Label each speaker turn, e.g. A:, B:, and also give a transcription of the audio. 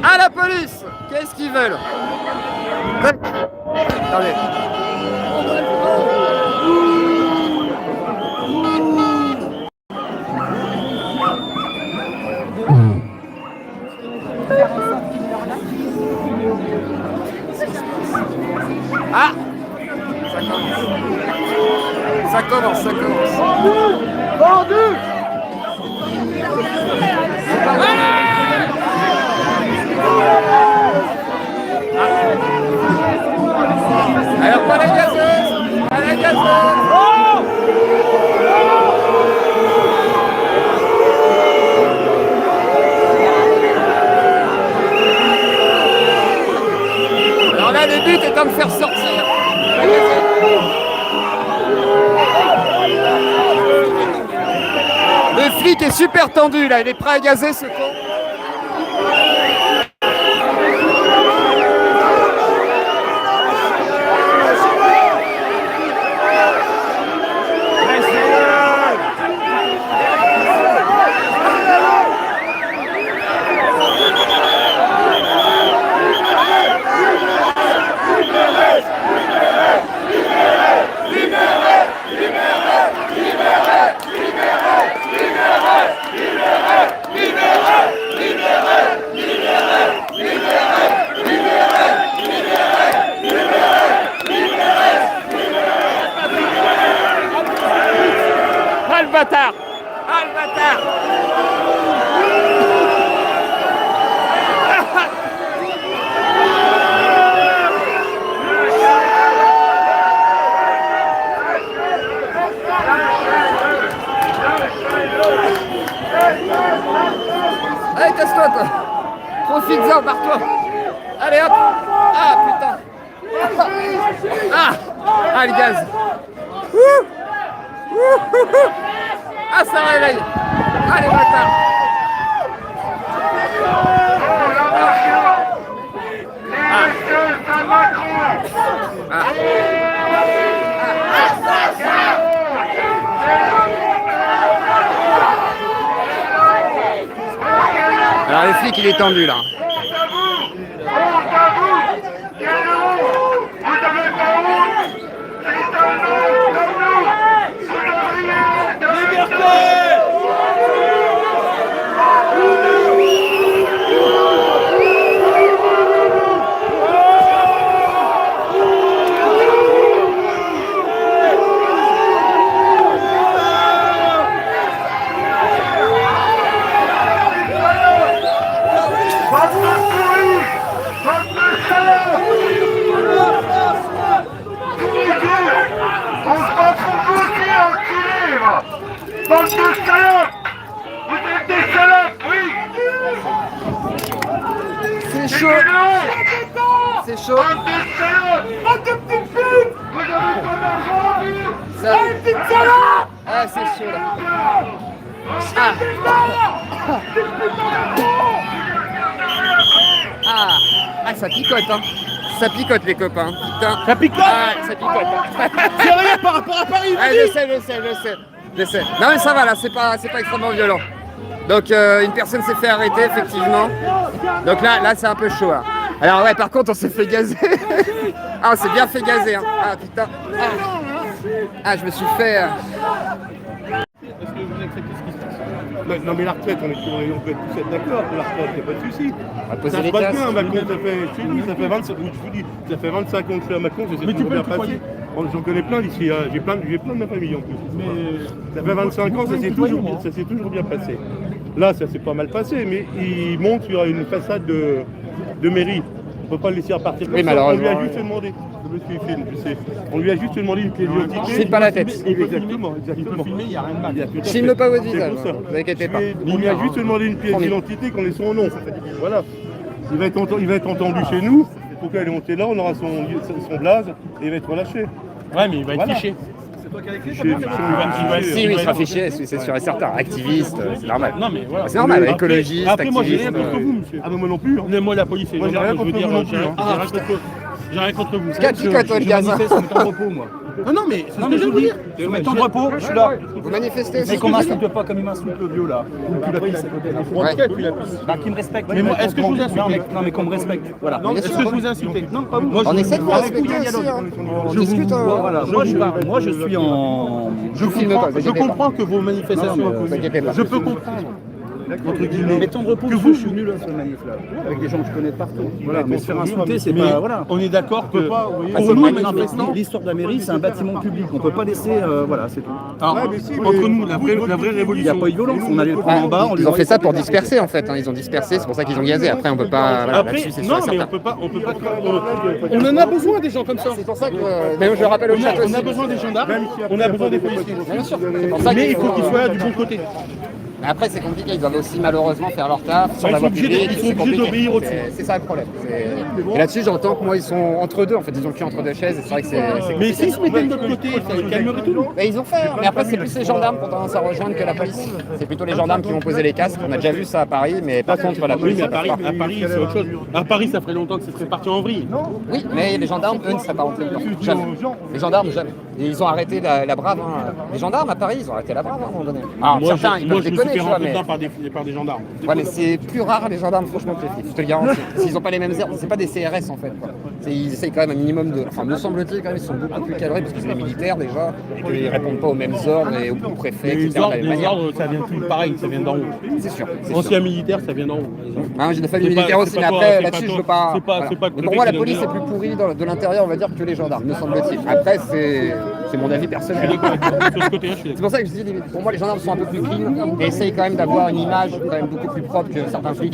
A: Ah, la police! Qu'est-ce qu'ils veulent? Attendez. Ah! Ça commence. Vendu! Alors, pas la gazeuse! Oh! Alors là, le but étant de faire sortir la gazelle. Le flic est super tendu là, il est prêt à gazer ce con. Ah le bâtard! Ah le bâtard! Allez, casse-toi toi! Profite-en, barre-toi! Allez hop! Ah putain! Ah le gaz! Ah ça réveille! Ah les bâtards! Alors le flic il est tendu là. C'est chaud. C'est chaud. Ah, c'est chaud là. Ah, ça picote hein. Ça picote les copains. Putain.
B: Ça picote.
A: Ah, ça picote.
B: C'est rien par rapport à Paris.
A: Ah, je sais. Non mais ça va là, c'est pas extrêmement violent. Donc une personne s'est fait arrêter effectivement. Donc là c'est un peu chaud. Hein. Alors ouais, par contre on s'est fait gazer. Ah, on s'est bien fait gazer. Hein. Ah putain. Ah, je me suis fait.
B: Est-ce que vous acceptez ce qui se passe? Non mais la retraite, on peut tous être d'accord que la retraite, il n'y a pas de souci. Ça se passe bien, Macron, ça fait 25 ans que je suis à Macron, je sais toujours bien passer. J'en connais plein d'ici, j'ai plein de ma famille en plus. Ça fait 25 ans, ça s'est toujours bien passé. Là, ça s'est pas mal passé, mais il monte sur une façade de mairie. On ne peut pas le laisser repartir comme ça. On lui a juste demandé. Je sais. On lui a juste demandé une pièce d'identité.
A: Filme pas la tête.
B: Exactement.
C: Il peut filmer, il n'y a rien de mal.
A: Filme pas votre visage, ne vous inquiétez pas.
B: On lui a juste demandé une pièce d'identité qu'on ait son nom. Voilà. Il va être entendu chez nous. Pourquoi elle est montée là, on aura son blaze et il va être relâché.
C: Ouais, mais il va être fiché.
B: C'est toi qui as écrit
A: Si, oui, il sera fiché, c'est sûr et certain. Activiste, c'est normal.
C: Non, mais voilà.
A: C'est normal, écologiste,
C: après, moi, j'ai rien
A: activiste.
C: contre vous, monsieur.
B: Ah, mais moi non plus.
C: Mais moi, la police est
B: Moi, j'ai rien contre vous non plus.
C: j'ai rien contre vous.
A: Qu'as-tu, toi, le gaz?
C: Je manifeste en repos, moi. Non, mais c'est ce que je veux dire.
D: Mets ton repos, je suis là.
A: Vous manifestez
D: Mais qu'on m'insulte pas comme il m'insulte le vieux là. Bah, qui me respecte.
C: Mais moi, est-ce que je vous insulte?
D: Non, mais qu'on me respecte. Voilà.
C: Est-ce que je vous ai insulté? Non, pas vous.
A: On essaie de vous respecter aussi, hein. On discute.
D: Voilà. Moi, je suis en.
C: Je comprends que vos manifestations. Je peux comprendre. Entre guillemets.
D: Mais ton repos, je suis nul à ce manif là. Avec des gens que je connais de partout. Voilà. Mais se faire insulter, c'est pas. Voilà.
C: On est d'accord que
D: Pour nous, l'histoire de la mairie, c'est un bâtiment public. On peut pas laisser. Voilà, c'est tout.
C: Alors, entre nous, la vraie
D: Il n'y a
C: révolution.
D: pas eu de violence. On allait le prendre en bas.
A: Ils ont fait ça pour disperser en fait, hein. Ils ont dispersé, c'est pour ça qu'ils ont gazé. Après, on peut pas. Voilà,
C: Après,
A: là-dessus, c'est sûr
C: non,
A: et
C: mais
A: certain.
C: on peut pas. On en a besoin des gens comme ça.
A: C'est pour ça que. Mais je le rappelle au chat aussi.
C: On a besoin des gendarmes, on a besoin des policiers.
A: Bien sûr. C'est pour ça
C: Mais
A: qu'il
C: il faut qu'ils soient là du bon côté.
A: Mais après, c'est compliqué, ils doivent aussi malheureusement faire leur taf sur
C: Ils
A: la
C: sont
A: voie
C: obligés
A: publique.
C: ils sont
A: c'est
C: obligés
A: compliqué.
C: d'obéir au-dessus.
A: C'est ça le problème. Et là-dessus, j'entends que moi, ils sont entre deux. En fait, ils ont le cul entre deux chaises. Et c'est vrai que c'est
C: Mais
A: compliqué.
C: s'ils se mettaient de l'autre côté, ça calmerait tout.
A: Mais ils ont fait. Mais après, c'est plus les gendarmes qui ont tendance à rejoindre que la police. C'est plutôt les gendarmes qui vont poser les casques. On a déjà vu ça à Paris, mais par contre, la
C: Oui,
A: police.
C: mais
A: ça passe pas.
C: à Paris, c'est autre chose. À Paris, ça ferait longtemps que ce serait parti en vrille.
A: Oui, mais les gendarmes, eux, ne seraient pas rentrés dedans. Jamais. Les gendarmes, jamais. Et ils ont arrêté la brave. Hein. Les gendarmes à Paris, ils ont arrêté la brave à un moment donné. Alors,
C: Moi,
A: certains, ils peuvent
C: je me suis
A: déconner,
C: fait
A: tu vois,
C: rentrer
A: mais.
C: dedans par des gendarmes.
A: Ouais, mais c'est plus rare les gendarmes, franchement, que les flics, je te le garantis. S'ils n'ont pas les mêmes airs, c'est pas des CRS en fait. Quoi. Ils essayent quand même un minimum de. Enfin, me semble-t-il, quand même, ils sont beaucoup plus cadrés parce que c'est des militaires déjà, et qu'ils répondent pas aux mêmes ordres et au préfet, etc. de la même
C: Les
A: manière.
C: ordres, ça vient tout pareil, ça vient d'en haut.
A: C'est sûr.
C: Ancien militaire, ça vient d'en haut.
A: Hein, j'ai des familles
C: C'est pas-
A: militaires
C: c'est
A: aussi,
C: pas
A: mais
C: toi,
A: après,
C: c'est
A: là-dessus,
C: pas
A: je
C: toi.
A: veux pas.
C: C'est pas-
A: voilà.
C: c'est pas le
A: Mais pour moi, la
C: préfet
A: police
C: qui
A: est plus pourrie de l'intérieur, on va dire, que les gendarmes, me semble-t-il. Après, c'est mon avis personnel.
C: Sur ce côté-là, je suis
A: C'est pour ça que je dis, pour moi, les gendarmes sont un peu plus clean et essayent quand même d'avoir une image quand même beaucoup plus propre que certains flics.